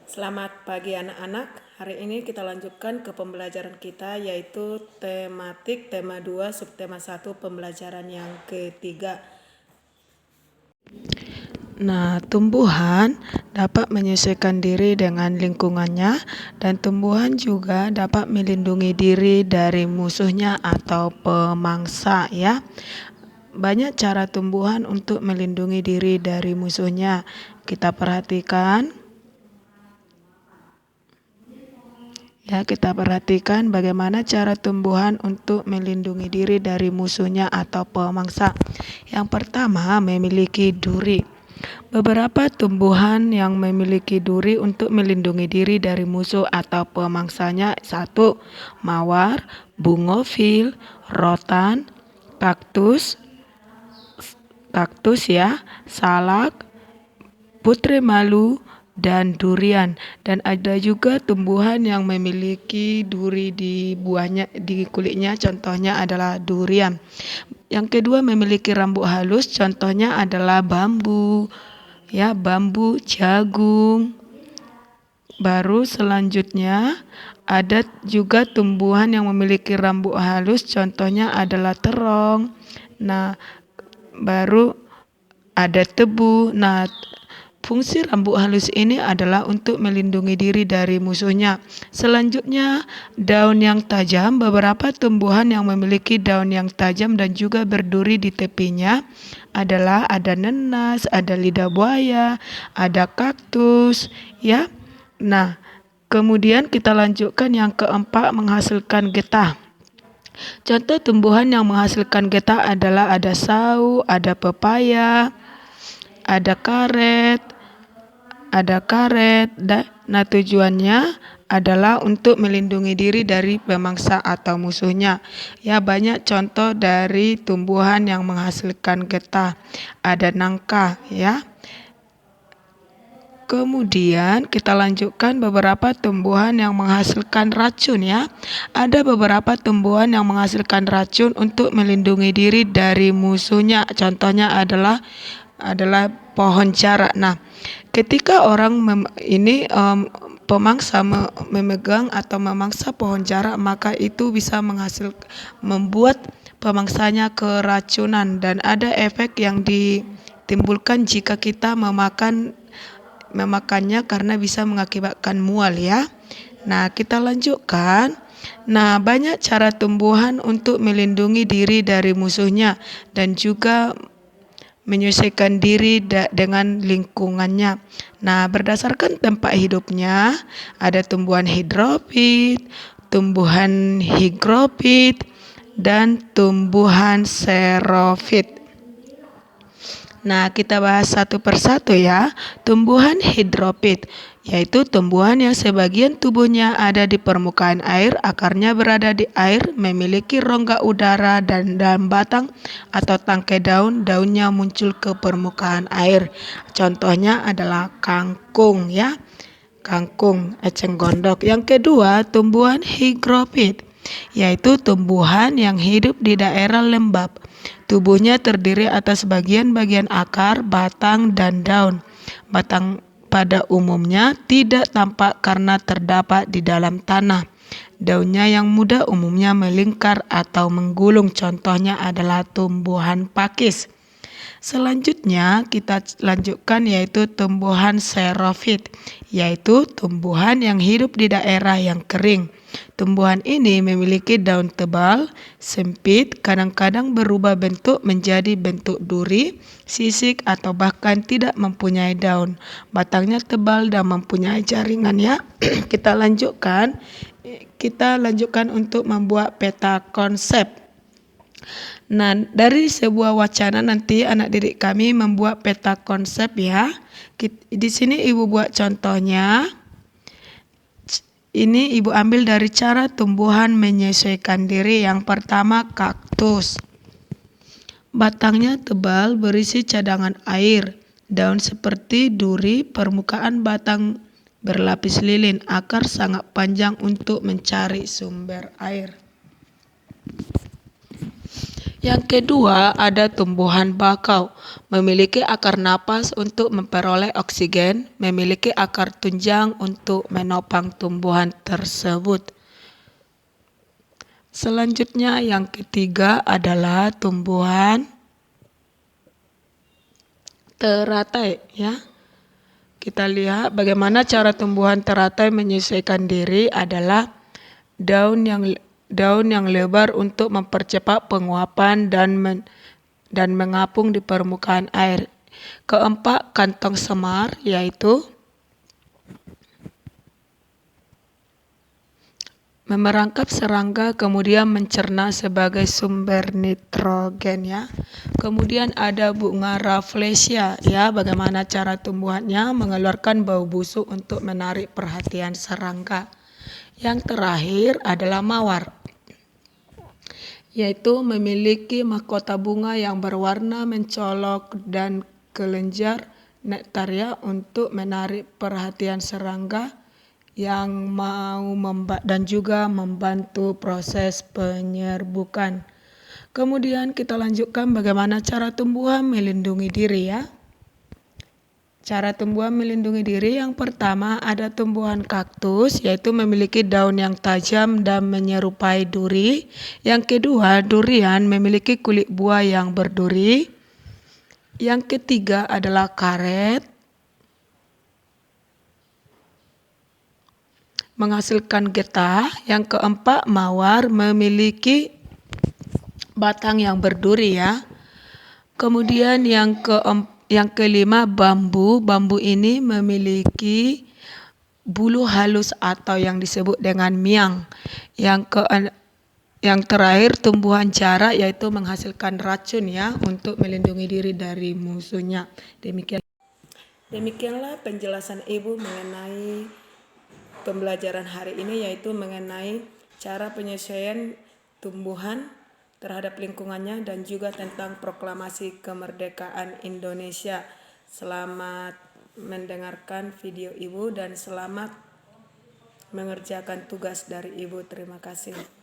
Selamat pagi anak-anak. Hari ini kita lanjutkan ke pembelajaran kita yaitu tematik tema 2 subtema 1 pembelajaran yang ketiga. Nah, tumbuhan dapat menyesuaikan diri dengan lingkungannya dan tumbuhan juga dapat melindungi diri dari musuhnya atau pemangsa ya. Banyak cara tumbuhan untuk melindungi diri dari musuhnya. Kita perhatikan. Ya, kita perhatikan bagaimana cara tumbuhan untuk melindungi diri dari musuhnya atau pemangsa. Yang pertama, memiliki duri. Beberapa tumbuhan yang memiliki duri untuk melindungi diri dari musuh atau pemangsanya. 1. Mawar, bungofil, rotan, kaktus ya, salak, putri malu, dan durian. Dan ada juga tumbuhan yang memiliki duri di buahnya, di kulitnya, contohnya adalah durian. Yang kedua, memiliki rambut halus, contohnya adalah bambu ya, bambu, jagung. Baru selanjutnya ada juga tumbuhan yang memiliki rambut halus, contohnya adalah terong. Nah, baru ada tebu. Nah, fungsi rambut halus ini adalah untuk melindungi diri dari musuhnya. Selanjutnya, daun yang tajam. Beberapa tumbuhan yang memiliki daun yang tajam dan juga berduri di tepinya adalah ada nenas, ada lidah buaya, ada kaktus, ya. Nah, kemudian kita lanjutkan yang keempat, menghasilkan getah. Contoh tumbuhan yang menghasilkan getah adalah ada sawu, ada pepaya, ada karet. Nah, tujuannya adalah untuk melindungi diri dari pemangsa atau musuhnya. Ya, banyak contoh dari tumbuhan yang menghasilkan getah. Ada nangka ya. Kemudian kita lanjutkan beberapa tumbuhan yang menghasilkan racun ya. Ada beberapa tumbuhan yang menghasilkan racun untuk melindungi diri dari musuhnya. Contohnya adalah pohon jarak. Nah, ketika orang pemangsa memegang atau memangsa pohon jarak, maka itu bisa membuat pemangsanya keracunan dan ada efek yang ditimbulkan jika kita memakannya karena bisa mengakibatkan mual ya. Nah, kita lanjutkan. Nah, banyak cara tumbuhan untuk melindungi diri dari musuhnya dan juga menyesuaikan diri dengan lingkungannya. Nah, berdasarkan tempat hidupnya, ada tumbuhan hidrofit, tumbuhan higrofit, dan tumbuhan xerofit. Nah, kita bahas satu persatu ya. Tumbuhan hidrofit, yaitu tumbuhan yang sebagian tubuhnya ada di permukaan air, akarnya berada di air, memiliki rongga udara dan dalam batang atau tangkai daunnya muncul ke permukaan air. Contohnya adalah kangkung ya. Kangkung, eceng gondok. Yang kedua, tumbuhan higrofit, yaitu tumbuhan yang hidup di daerah lembab. Tubuhnya terdiri atas bagian-bagian akar, batang, dan daun. Batang pada umumnya tidak tampak karena terdapat di dalam tanah. Daunnya yang muda umumnya melingkar atau menggulung, contohnya adalah tumbuhan pakis. Selanjutnya kita lanjutkan yaitu tumbuhan xerofit, yaitu tumbuhan yang hidup di daerah yang kering. Tumbuhan ini memiliki daun tebal, sempit, kadang-kadang berubah bentuk menjadi bentuk duri, sisik, atau bahkan tidak mempunyai daun. Batangnya tebal dan mempunyai jaringan ya. Kita lanjutkan untuk membuat peta konsep. Nah, dari sebuah wacana nanti anak didik kami membuat peta konsep ya. Di sini ibu buat contohnya. Ini ibu ambil dari cara tumbuhan menyesuaikan diri. Yang pertama, kaktus. Batangnya tebal, berisi cadangan air. Daun seperti duri, permukaan batang berlapis lilin. Akar sangat panjang untuk mencari sumber air. Yang kedua, ada tumbuhan bakau, memiliki akar napas untuk memperoleh oksigen, memiliki akar tunjang untuk menopang tumbuhan tersebut. Selanjutnya yang ketiga adalah tumbuhan teratai, ya. Kita lihat bagaimana cara tumbuhan teratai menyesuaikan diri adalah daun yang lebar untuk mempercepat penguapan dan mengapung di permukaan air. Keempat, kantong semar, yaitu memerangkap serangga kemudian mencerna sebagai sumber nitrogen, ya. Kemudian ada bunga rafflesia, ya, bagaimana cara tumbuhannya mengeluarkan bau busuk untuk menarik perhatian serangga. Yang terakhir adalah mawar, yaitu memiliki mahkota bunga yang berwarna mencolok dan kelenjar nektaria untuk menarik perhatian serangga yang mau dan juga membantu proses penyerbukan. Kemudian kita lanjutkan bagaimana cara tumbuhan melindungi diri, ya. Cara tumbuhan melindungi diri yang pertama ada tumbuhan kaktus, yaitu memiliki daun yang tajam dan menyerupai duri. Yang kedua, durian memiliki kulit buah yang berduri. Yang ketiga adalah karet, menghasilkan getah. Yang keempat, mawar memiliki batang yang berduri, ya. Kemudian yang kelima, bambu. Bambu ini memiliki bulu halus atau yang disebut dengan miang. Yang terakhir, tumbuhan jarak, yaitu menghasilkan racun, ya, untuk melindungi diri dari musuhnya. Demikianlah penjelasan Ibu mengenai pembelajaran hari ini, yaitu mengenai cara penyesuaian tumbuhan terhadap lingkungannya dan juga tentang proklamasi kemerdekaan Indonesia. Selamat mendengarkan video Ibu dan selamat mengerjakan tugas dari Ibu. Terima kasih.